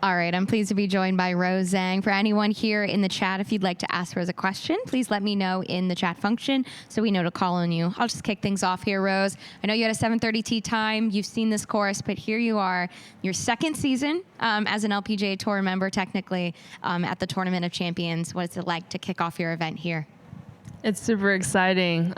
All right, I'm pleased to be joined by Rose Zhang. For anyone here in the chat, if you'd like to ask Rose a question, please let me know in the chat function so we know to call on you. I'll just kick things off here, Rose. I know you had a 7:30 tee time. You've seen this course, but here you are, your second season as an LPGA Tour member, technically, at the Tournament of Champions. What is it like to kick off your event here? It's super exciting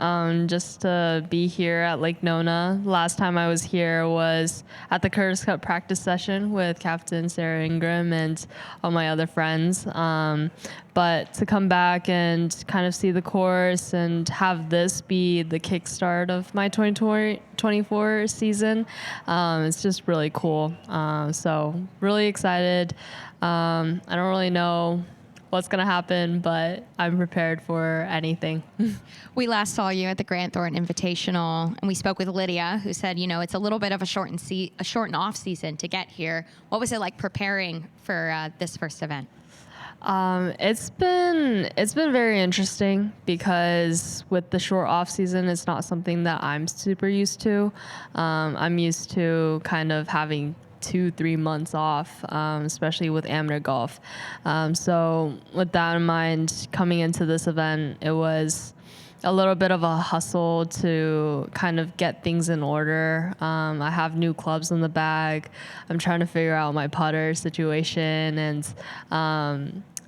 just to be here at Lake Nona. Last time I was here was at the Curtis Cup practice session with Captain Sarah Ingram and all my other friends. But to come back and kind of see the course and have this be the kickstart of my 2024 season, it's just really cool. So really excited. I don't really know what's going to happen, but I'm prepared for anything. We last saw you at the Grant Thornton Invitational, and we spoke with Lydia, who said, you know, it's a little bit of a short and off season to get here. What was it like preparing for this first event? It's been very interesting because with the short off season, it's not something that I'm super used to. I'm used to kind of having 2-3 months off, especially with amateur golf. So with that in mind, coming into this event, it was a little bit of a hustle to kind of get things in order. I have new clubs in the bag. I'm trying to figure out my putter situation, and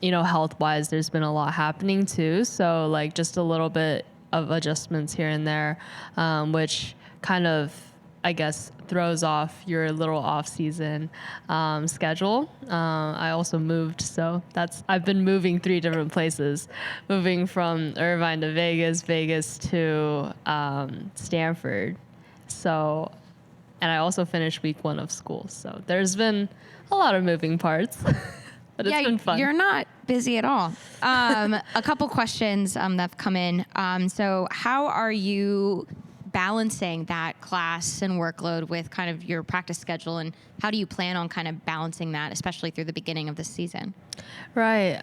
you know, health-wise, there's been a lot happening too. So like just a little bit of adjustments here and there, which kind of, I guess, throws off your little off-season schedule. I also moved, so I've been moving 3 different places, moving from Irvine to Vegas, Vegas to Stanford. So, and I also finished week 1 of school. So there's been a lot of moving parts, but it's been fun. You're not busy at all. A couple questions that have come in. So how are you balancing that class and workload with kind of your practice schedule, and how do you plan on kind of balancing that, especially through the beginning of the season? Right.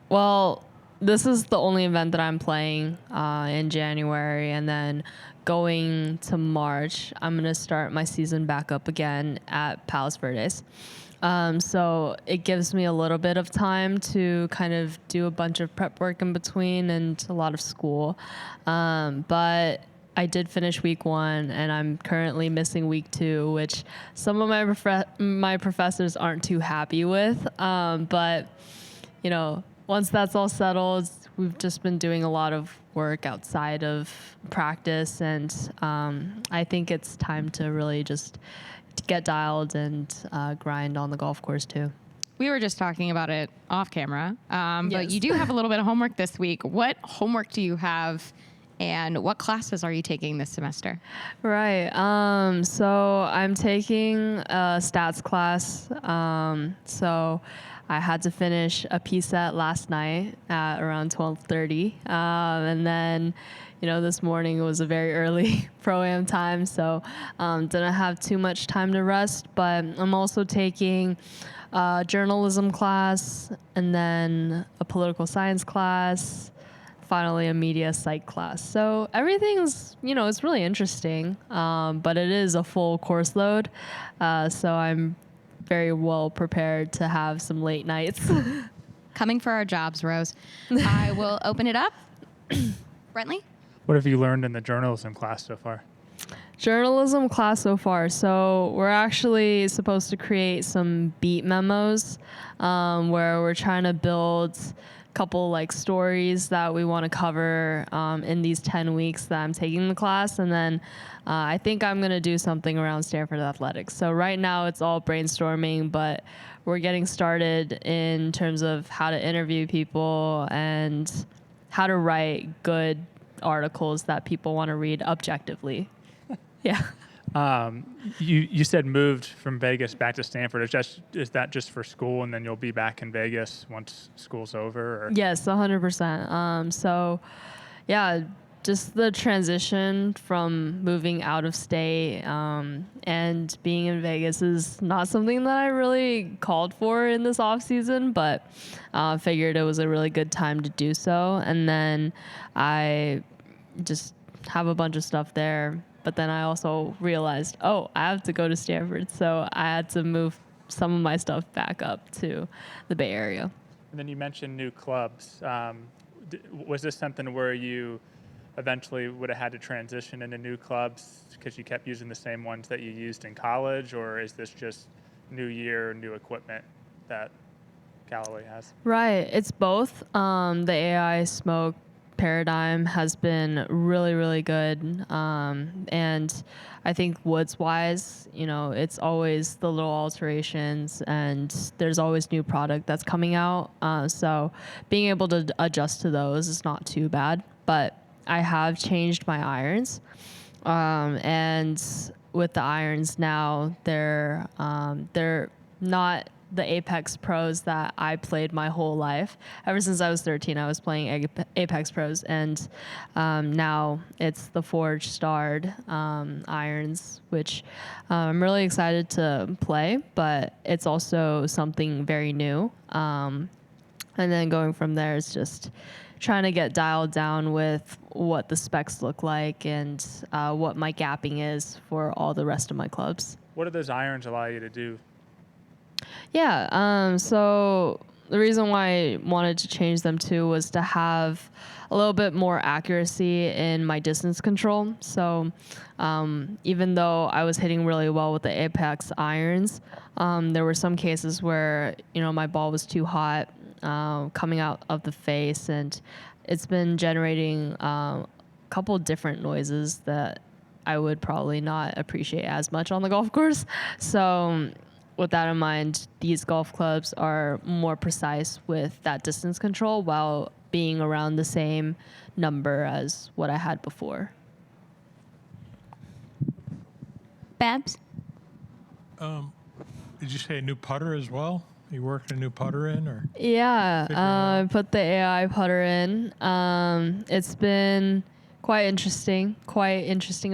Well, this is the only event that I'm playing in January, and then going to March, I'm going to start my season back up again at Palos Verdes. So it gives me a little bit of time to kind of do a bunch of prep work in between and a lot of school. But I did finish week 1, and I'm currently missing week 2, which some of my professors aren't too happy with. But, you know, once that's all settled, we've just been doing a lot of work outside of practice, and I think it's time to really just get dialed and grind on the golf course too. We were just talking about it off camera, Yes. but you do have a little bit of homework this week. What homework do you have? And what classes are you taking this semester? Right. So I'm taking a stats class. So I had to finish a P-set last night at around 12:30. And then, you know, this morning was a very early pro-am time. So didn't have too much time to rest. But I'm also taking a journalism class, and then a political science class, finally a media psych class. So everything's, you know, it's really interesting, but it is a full course load. So I'm very well prepared to have some late nights. Coming for our jobs, Rose. I will open it up. Brentley? What have you learned in the journalism class so far? Journalism class so far. So we're actually supposed to create some beat memos where we're trying to build couple like stories that we want to cover in these 10 weeks that I'm taking the class. And then I think I'm going to do something around Stanford athletics. So right now it's all brainstorming, but we're getting started in terms of how to interview people and how to write good articles that people want to read objectively. Yeah. You said moved from Vegas back to Stanford. Is that just for school, and then you'll be back in Vegas once school's over? Or? Yes, 100%. So, yeah, just the transition from moving out of state and being in Vegas is not something that I really called for in this off season, but figured it was a really good time to do so. And then I just have a bunch of stuff there. But then I also realized, I have to go to Stanford. So I had to move some of my stuff back up to the Bay Area. And then you mentioned new clubs. Was this something where you eventually would have had to transition into new clubs because you kept using the same ones that you used in college, or is this just new year, new equipment that Callaway has? Right. It's both. The AI smoke paradigm has been really, really good. And I think woods wise, it's always the little alterations and there's always new product that's coming out. So being able to adjust to those is not too bad, but I have changed my irons. And with the irons now, they're not the Apex Pros that I played my whole life. Ever since I was 13, I was playing Apex Pros, and now it's the Forge Starred irons, which I'm really excited to play, but it's also something very new. And then going from there is just trying to get dialed down with what the specs look like and what my gapping is for all the rest of my clubs. What do those irons allow you to do? Yeah, so the reason why I wanted to change them too was to have a little bit more accuracy in my distance control. So even though I was hitting really well with the Apex irons, there were some cases where, my ball was too hot coming out of the face, and it's been generating a couple different noises that I would probably not appreciate as much on the golf course. So with that in mind, these golf clubs are more precise with that distance control while being around the same number as what I had before. Babs? Did you say a new putter as well? Are you working a new putter in, or? Yeah, Figuring it out? I put the AI putter in. It's been quite interesting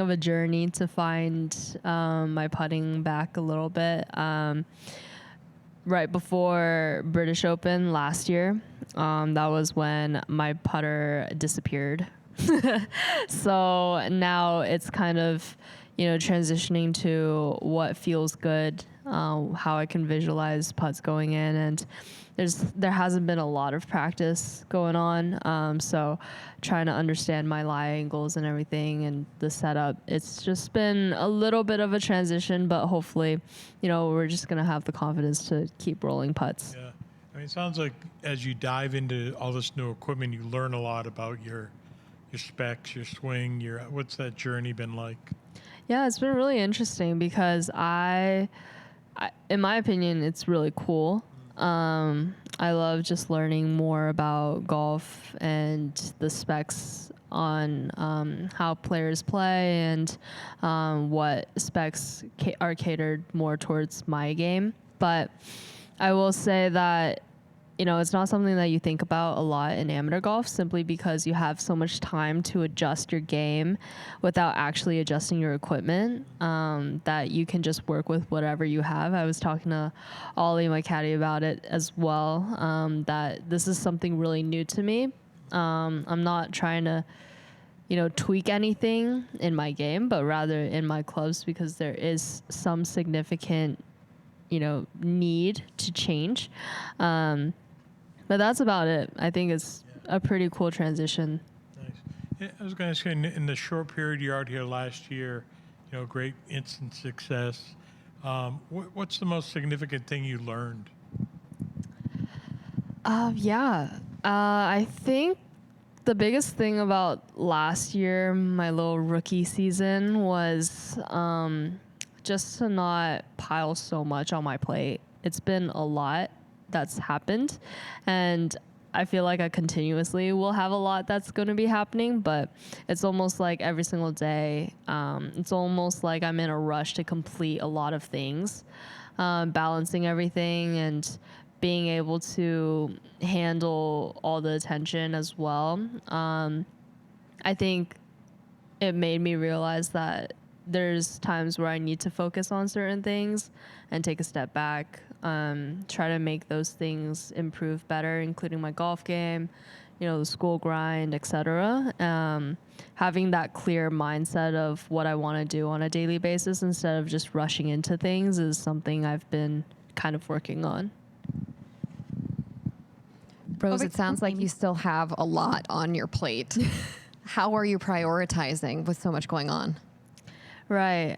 of a journey to find my putting back a little bit. Right before British Open last year, that was when my putter disappeared. So now it's kind of, transitioning to what feels good, how I can visualize putts going in, and there hasn't been a lot of practice going on. So trying to understand my lie angles and everything and the setup, it's just been a little bit of a transition, but hopefully, we're just going to have the confidence to keep rolling putts. Yeah. I mean, it sounds like as you dive into all this new equipment, you learn a lot about your specs, your swing, what's that journey been like? Yeah, it's been really interesting because I in my opinion, it's really cool. I love just learning more about golf and the specs on how players play and what specs are catered more towards my game. But I will say that, it's not something that you think about a lot in amateur golf, simply because you have so much time to adjust your game without actually adjusting your equipment, that you can just work with whatever you have. I was talking to Ollie, my caddy, about it as well, that this is something really new to me. I'm not trying to, tweak anything in my game, but rather in my clubs, because there is some significant, need to change. But that's about it. I think it's a pretty cool transition. Nice. Yeah, I was going to say, in the short period you're out here last year, great instant success. What's the most significant thing you learned? I think the biggest thing about last year, my little rookie season, was just to not pile so much on my plate. It's been a lot that's happened, and I feel like I continuously will have a lot that's going to be happening, but it's almost like every single day, it's almost like I'm in a rush to complete a lot of things, balancing everything and being able to handle all the attention as well. I think it made me realize that there's times where I need to focus on certain things and take a step back, try to make those things improve better, including my golf game, the school grind, etc. Having that clear mindset of what I want to do on a daily basis instead of just rushing into things is something I've been kind of working on. Rose, it sounds like you still have a lot on your plate. How are you prioritizing with so much going on? Right.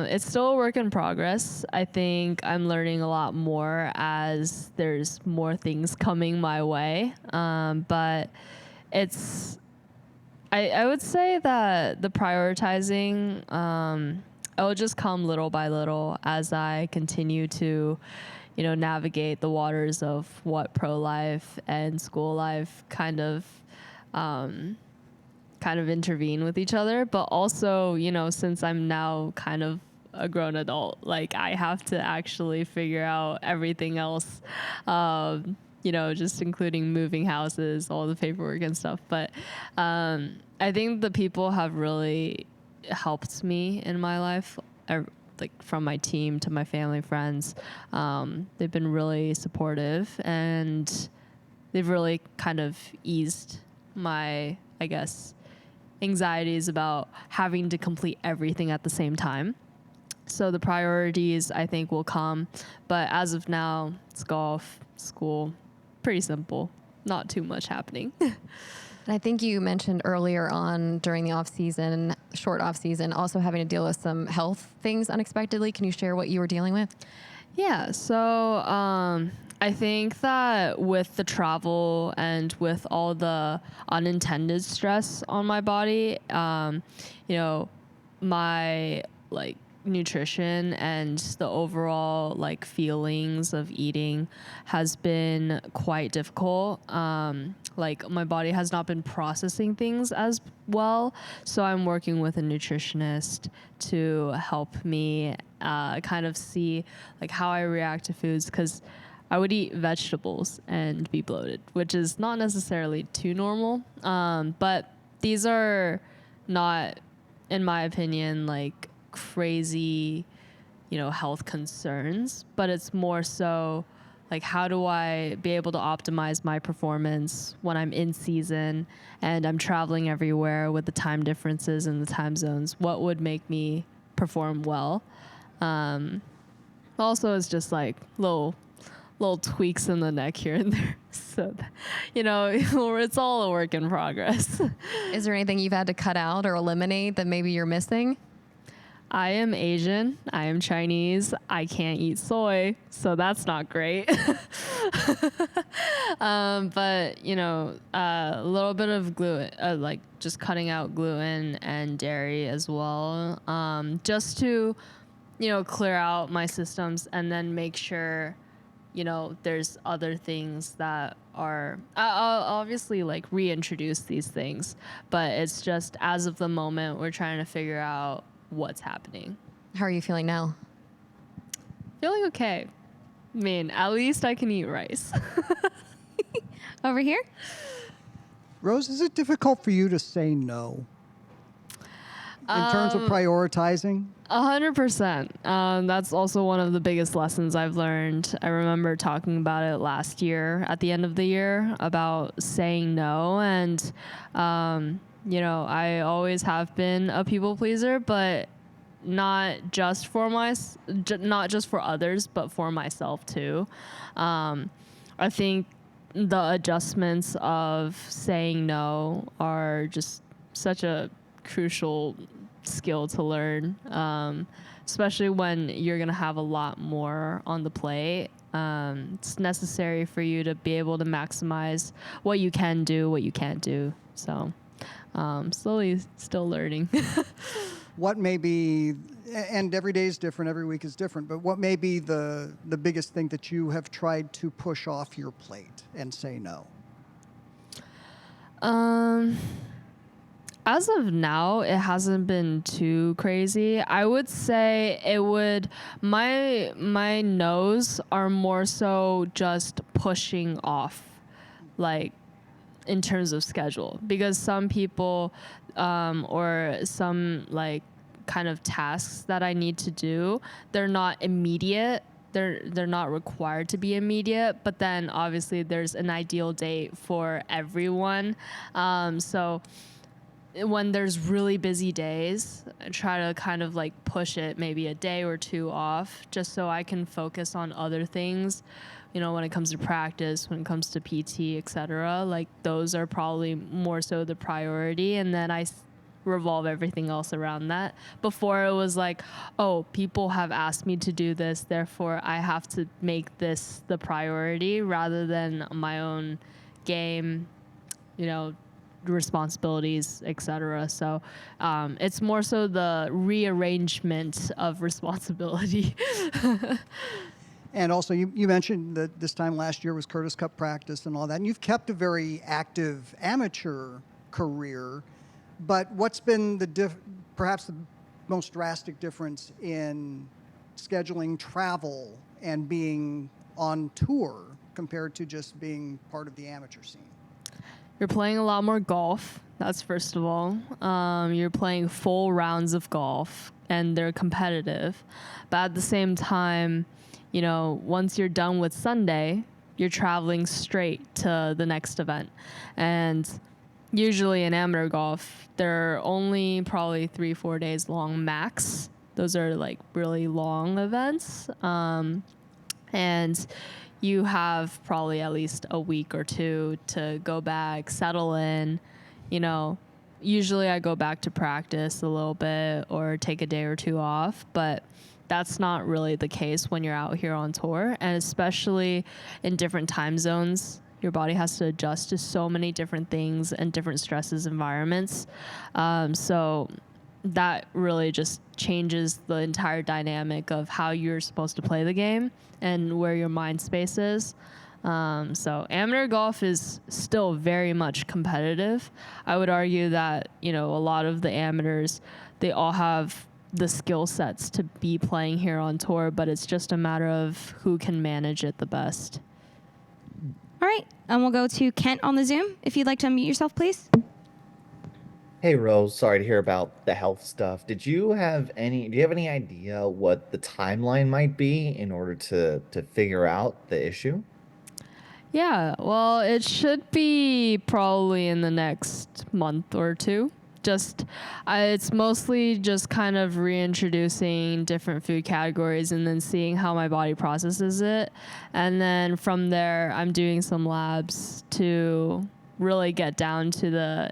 It's still a work in progress. I think I'm learning a lot more as there's more things coming my way. But I would say that the prioritizing, it'll just come little by little as I continue to, navigate the waters of what pro life and school life kind of intervene with each other. But also, since I'm now kind of a grown adult, like I have to actually figure out everything else, just including moving houses, all the paperwork and stuff. But I think the people have really helped me in my life, like from my team to my family, friends. They've been really supportive, and they've really kind of eased my, I guess, anxieties about having to complete everything at the same time. So the priorities, I think, will come. But as of now, it's golf, school, pretty simple. Not too much happening. And I think you mentioned earlier on during the short off season, also having to deal with some health things unexpectedly. Can you share what you were dealing with? Yeah. So I think that with the travel and with all the unintended stress on my body, my nutrition and the overall feelings of eating has been quite difficult. My body has not been processing things as well, so I'm working with a nutritionist to help me kind of see how I react to foods, because I would eat vegetables and be bloated, which is not necessarily too normal, but these are not, in my opinion, crazy, health concerns, but it's more so how do I be able to optimize my performance when I'm in season and I'm traveling everywhere with the time differences and the time zones? What would make me perform well? Also, it's just little tweaks in the neck here and there. So, it's all a work in progress. Is there anything you've had to cut out or eliminate that maybe you're missing? I am Asian. I am Chinese. I can't eat soy, so that's not great. But, a little bit of gluten, just cutting out gluten and dairy as well, just to, clear out my systems and then make sure, there's other things that are, I'll obviously reintroduce these things, but it's just as of the moment, we're trying to figure out what's happening. How are you feeling now? Feeling okay. I mean, at least I can eat rice. Over here? Rose, is it difficult for you to say no in terms of prioritizing? 100%. That's also one of the biggest lessons I've learned. I remember talking about it last year, at the end of the year, about saying no. And, I always have been a people pleaser, but not just for others, but for myself too. I think the adjustments of saying no are just such a crucial skill to learn, especially when you're going to have a lot more on the plate. It's necessary for you to be able to maximize what you can do, what you can't do. So slowly still learning. What may be, and every day is different, every week is different, but what may be the biggest thing that you have tried to push off your plate and say no? As of now, it hasn't been too crazy. I would say my no's are more so just pushing off, in terms of schedule, because some people or some kind of tasks that I need to do, they're not immediate. They're not required to be immediate, but then obviously there's an ideal date for everyone. So when there's really busy days, I try to kind of like push it maybe a day or two off just so I can focus on other things. You know, when it comes to practice, when it comes to PT, etc. Like those are probably more so the priority, and then I revolve everything else around that. Before it was like, oh, people have asked me to do this, therefore I have to make this the priority rather than my own game, you know, responsibilities, etc. So it's more so the rearrangement of responsibility. And also, you mentioned that this time last year was Curtis Cup practice and all that, and you've kept a very active amateur career. But what's been perhaps the most drastic difference in scheduling travel and being on tour compared to just being part of the amateur scene? You're playing a lot more golf. That's first of all. You're playing full rounds of golf, and they're competitive. But at the same time, you know, once you're done with Sunday, you're traveling straight to the next event. And usually in amateur golf, they're only probably 3-4 days long max. Those are like really long events. And you have probably at least a week or two to go back, settle in. You know, usually I go back to practice a little bit or take a day or two off, but that's not really the case when you're out here on tour, and especially in different time zones. Your body has to adjust to so many different things and different stresses, environments. So that really just changes the entire dynamic of how you're supposed to play the game and where your mind space is. So amateur golf is still very much competitive. I would argue that, you know, a lot of the amateurs, they all have the skill sets to be playing here on tour, but it's just a matter of who can manage it the best. All right, and we'll go to Kent on the Zoom. If you'd like to unmute yourself, please. Hey Rose, sorry to hear about the health stuff. Do you have any idea what the timeline might be in order to figure out the issue? Yeah, well, it should be probably in the next month or two. It's mostly just kind of reintroducing different food categories and then seeing how my body processes it. And then from there, I'm doing some labs to really get down to the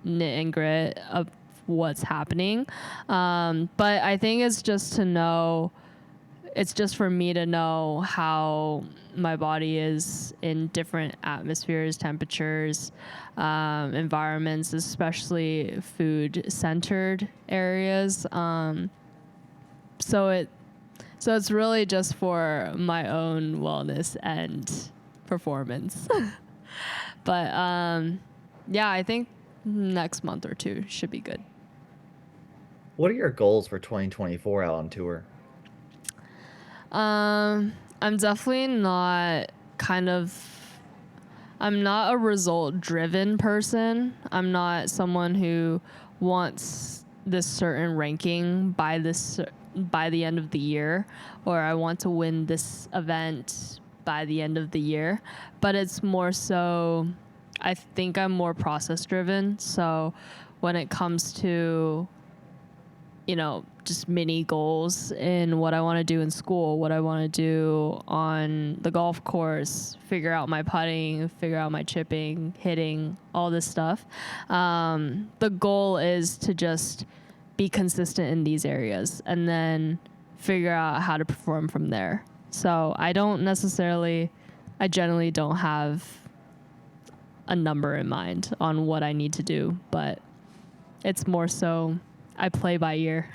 nit and grit of what's happening. But I think it's just for me to know how my body is in different atmospheres, temperatures, environments, especially food-centered areas. So it's really just for my own wellness and performance. But yeah, I think next month or two should be good. What are your goals for 2024 out on tour? I'm definitely I'm not a result-driven person. I'm not someone who wants this certain ranking by the end of the year, or I want to win this event by the end of the year. But it's more so, I think I'm more process-driven. So when it comes to, you know, just mini goals in what I want to do in school, what I want to do on the golf course, figure out my putting, figure out my chipping, hitting, all this stuff. The goal is to just be consistent in these areas and then figure out how to perform from there. So I generally don't have a number in mind on what I need to do, but it's more so I play by ear.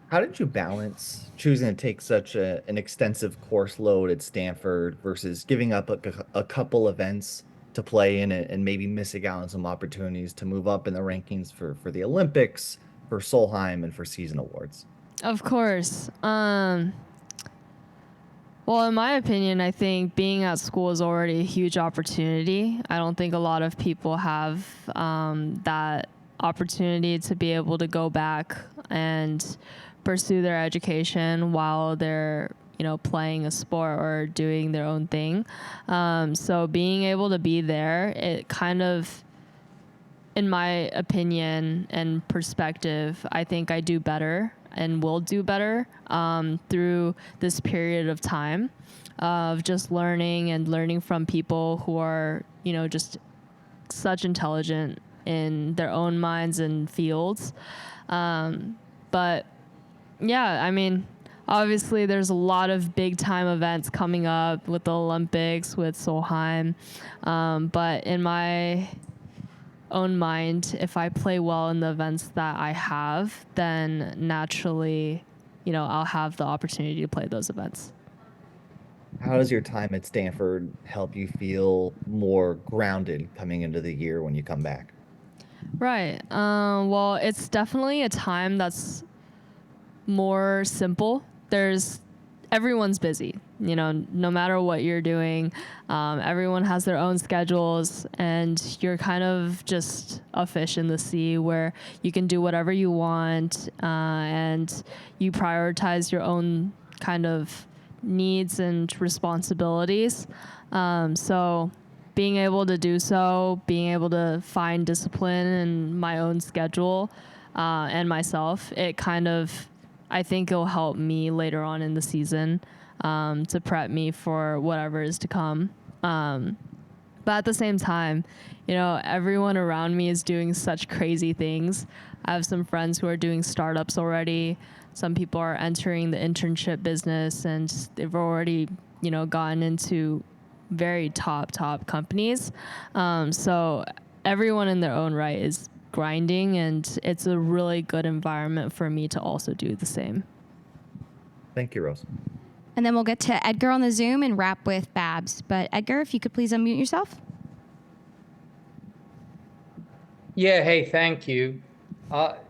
How did you balance choosing to take such an extensive course load at Stanford versus giving up a couple events to play in it and maybe missing out on some opportunities to move up in the rankings for the Olympics, for Solheim, and for season awards? Of course. Well, in my opinion, I think being at school is already a huge opportunity. I don't think a lot of people have that opportunity to be able to go back and pursue their education while they're, you know, playing a sport or doing their own thing. So being able to be there, it in my opinion and perspective, I think I do better and will do better through this period of time of just learning from people who are, just such intelligent in their own minds and fields. But yeah, I mean, obviously there's a lot of big time events coming up with the Olympics, with Solheim. But in my own mind, if I play well in the events that I have, then naturally, I'll have the opportunity to play those events. How does your time at Stanford help you feel more grounded coming into the year when you come back? Right. Well, it's definitely a time that's more simple. Everyone's busy, no matter what you're doing. Everyone has their own schedules, and you're kind of just a fish in the sea where you can do whatever you want, and you prioritize your own kind of needs and responsibilities. So being able to do so, being able to find discipline in my own schedule and myself, I think it'll help me later on in the season to prep me for whatever is to come. But at the same time, everyone around me is doing such crazy things. I have some friends who are doing startups already. Some people are entering the internship business, and they've already, gotten into very top companies. So everyone in their own right is grinding, and it's a really good environment for me to also do the same. Thank you, Rose. And then we'll get to Edgar on the Zoom and wrap with Babs. But Edgar, if you could please unmute yourself. Yeah, hey, thank you.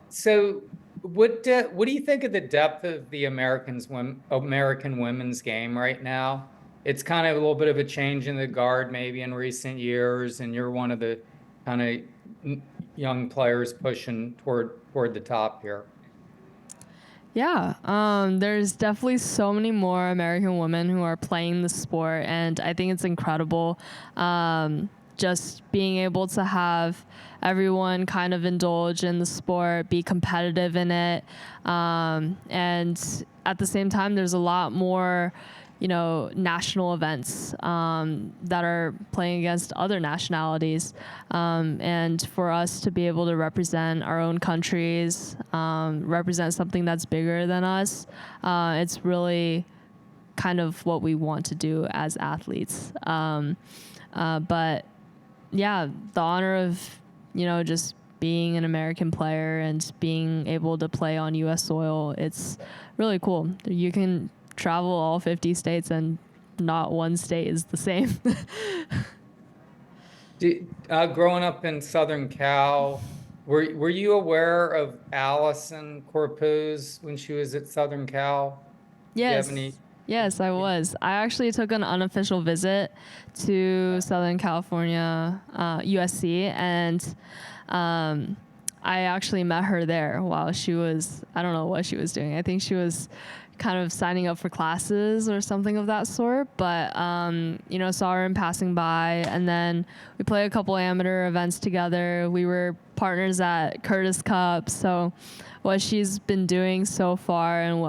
So what do you think of the depth of the American women's game right now? It's kind of a little bit of a change in the guard maybe in recent years, and you're one of the kind of young players pushing toward the top here. Yeah, there's definitely so many more American women who are playing the sport, and I think it's incredible. Just being able to have everyone kind of indulge in the sport, be competitive in it, and at the same time, there's a lot more, national events that are playing against other nationalities, and for us to be able to represent our own countries, represent something that's bigger than us, it's really kind of what we want to do as athletes. But yeah, the honor of, just being an American player and being able to play on U.S. soil, it's really cool. You can travel all 50 states and not one state is the same. Growing up in Southern Cal, were you aware of Allison Corpuz when she was at Southern Cal? Yes. Yes, I was. I actually took an unofficial visit to Southern California, USC, and I actually met her there while she was, I don't know what she was doing. I think she was kind of signing up for classes or something of that sort, but, saw her in passing by, and then we played a couple amateur events together. We were partners at Curtis Cup, so what she's been doing so far and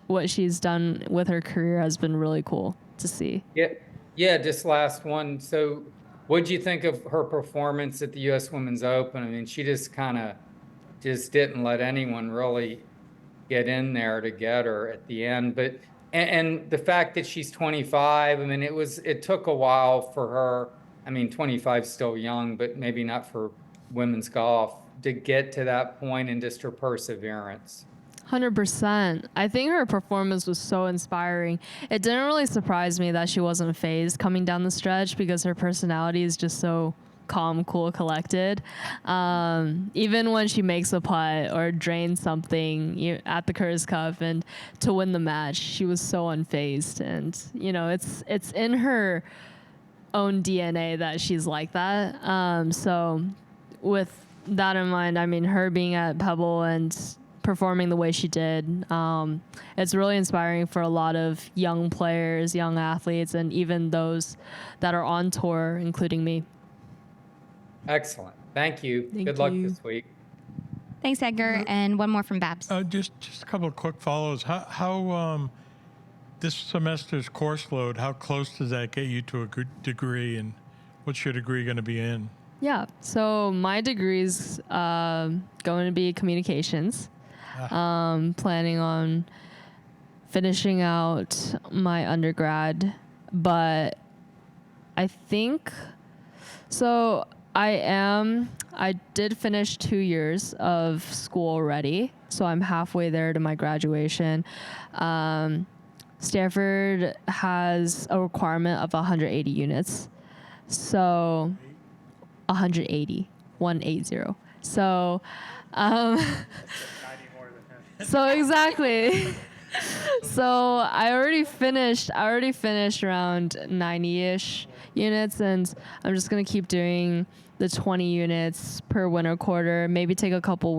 what she's done with her career has been really cool to see. Yeah. Just last one. So, what did you think of her performance at the U.S. Women's Open? I mean, she just didn't let anyone really get in there to get her at the end. But and the fact that she's 25, I mean, it took a while for her. I mean, 25 is still young, but maybe not for women's golf, to get to that point, and just her perseverance. 100%. I think her performance was so inspiring. It didn't really surprise me that she wasn't phased coming down the stretch, because her personality is just so calm, cool, collected. Even when she makes a putt or drains something at the Curtis Cup and to win the match, she was so unfazed. And, it's in her own DNA that she's like that. So with that in mind, I mean, her being at Pebble and performing the way she did, it's really inspiring for a lot of young players, young athletes, and even those that are on tour, including me. Excellent. Thank you. Thank Good luck you. this week. Thanks, Edgar. And one more from Babs. Just a couple of quick follows. How this semester's course load, how close does that get you to a good degree, and what's your degree going to be in? Yeah. So my degree's going to be communications. Planning on finishing out my undergrad, but I think so. I did finish 2 years of school already, so I'm halfway there to my graduation. Stanford has a requirement of 180 units, so 180. So, so exactly. So I already finished around 90-ish units, and I'm just gonna keep doing the 20 units per winter quarter. Maybe take a couple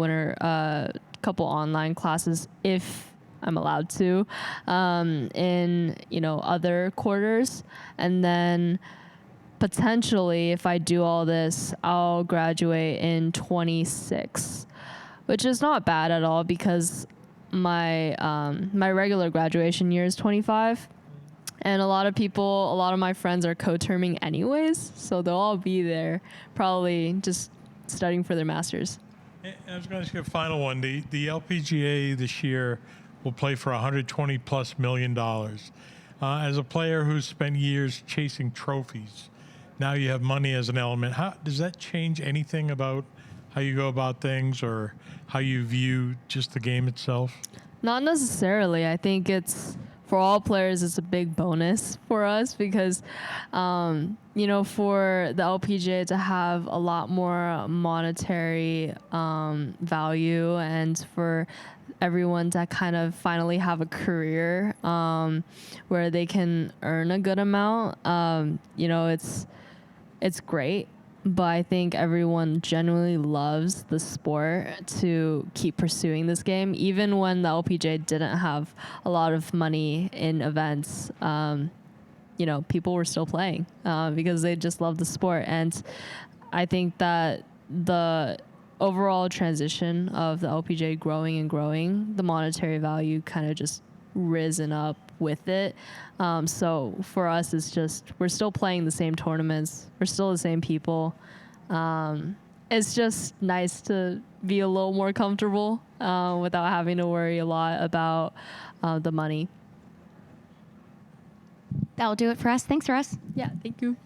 online classes if I'm allowed to, in other quarters, and then potentially, if I do all this, I'll graduate in 26, which is not bad at all because my regular graduation year is 25, and a lot of my friends are co-terming anyways, so they'll all be there probably just studying for their masters. And I was going to ask you a final one. The LPGA this year will play for $120+ million. As a player who's spent years chasing trophies, now you have money as an element. How does that change anything about how you go about things or how you view just the game itself? Not necessarily. I think for all players, it's a big bonus for us because, for the LPGA to have a lot more monetary value, and for everyone to kind of finally have a career where they can earn a good amount, it's great. But I think everyone genuinely loves the sport to keep pursuing this game. Even when the LPGA didn't have a lot of money in events, people were still playing because they just love the sport. And I think that the overall transition of the LPGA growing and growing, the monetary value kind of just risen up with it. So for us, it's just, we're still playing the same tournaments. We're still the same people. It's just nice to be a little more comfortable without having to worry a lot about the money. That'll do it for us. Thanks, Russ. Yeah, thank you.